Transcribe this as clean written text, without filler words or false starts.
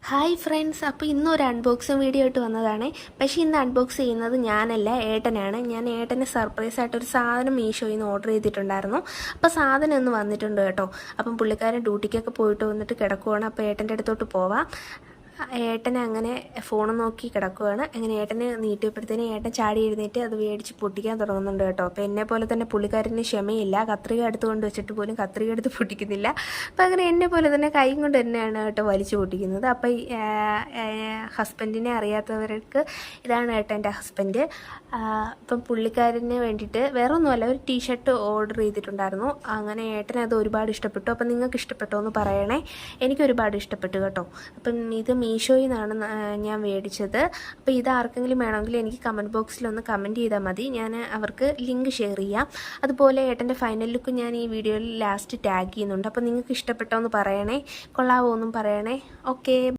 Hi friends, അപ്പോൾ ഇന്നൊരു unboxing video ആയിട്ട് വന്നതാണ്. പക്ഷേ ഇന്ന് അൺബോക്സ് ചെയ്യുന്നത് ഞാനല്ല, ഏട്ടനാണ്. ഞാൻ ഏട്ടന് സർപ്രൈസായിട്ടൊരു സാധനം മീഷോയിൽ നിന്ന് ഓർഡർ ചെയ്തിട്ടുണ്ടായിരുന്നു. അപ്പോൾ സാധനം ഒന്ന് വന്നിട്ടുണ്ട് കേട്ടോ. അപ്പം പുള്ളിക്കാരൻ ഡ്യൂട്ടിക്കൊക്കെ പോയിട്ട് വന്നിട്ട് കിടക്കുവാണ്. അപ്പോൾ ഏട്ടൻ്റെ അടുത്തോട്ട് പോവാം. ഏട്ടനെ അങ്ങനെ ഫോൺ നോക്കി കിടക്കുവാണ്. അങ്ങനെ ഏട്ടനെ നീട്ടിയപ്പോഴത്തേനും ഏട്ടൻ ചാടി എഴുന്നേറ്റ് അത് മേടിച്ച് പൊട്ടിക്കാൻ തുടങ്ങുന്നുണ്ട് കേട്ടോ. അപ്പോൾ എന്നെ പോലെ തന്നെ പുള്ളിക്കാരന് ക്ഷമയില്ല. കത്രിക എടുത്ത് കൊണ്ട് വെച്ചിട്ട് പോലും കത്രിക എടുത്ത് പൊട്ടിക്കുന്നില്ല. അപ്പം അങ്ങനെ എന്നെ പോലെ തന്നെ കൈ കൊണ്ട് തന്നെയാണ് കേട്ടോ വലിച്ചു പൊട്ടിക്കുന്നത്. അപ്പം ഹസ്ബൻഡിനെ അറിയാത്തവർക്ക് ഇതാണ് കേട്ടോ എൻ്റെ ഹസ്ബൻഡ്. അപ്പം പുള്ളിക്കാരന് വേണ്ടിയിട്ട് വേറെ ഒന്നുമല്ല, ഒരു ടീഷർട്ട് ഓർഡർ ചെയ്തിട്ടുണ്ടായിരുന്നു. അങ്ങനെ ഏട്ടനെ അത് ഒരുപാട് ഇഷ്ടപ്പെട്ടു. അപ്പം നിങ്ങൾക്ക് ഇഷ്ടപ്പെട്ടോ എന്ന് പറയണേ. എനിക്ക് ഒരുപാട് ഇഷ്ടപ്പെട്ടു കേട്ടോ. അപ്പം ഇത് മീഷോയിൽ നിന്നാണ് ഞാൻ മേടിച്ചത്. അപ്പോൾ ഇത് ആർക്കെങ്കിലും വേണമെങ്കിൽ എനിക്ക് കമൻറ്റ് ബോക്സിലൊന്ന് കമൻറ്റ് ചെയ്താൽ മതി. ഞാൻ അവർക്ക് ലിങ്ക് ഷെയർ ചെയ്യാം. അതുപോലെ ഏട്ടൻ്റെ ഫൈനൽ ലുക്ക് ഞാൻ ഈ വീഡിയോയിൽ ലാസ്റ്റ് ടാഗ് ചെയ്യുന്നുണ്ട്. അപ്പോൾ നിങ്ങൾക്ക് ഇഷ്ടപ്പെട്ടോ എന്ന് പറയണേ, കൊള്ളാവോ എന്നും പറയണേ. ഓക്കെ.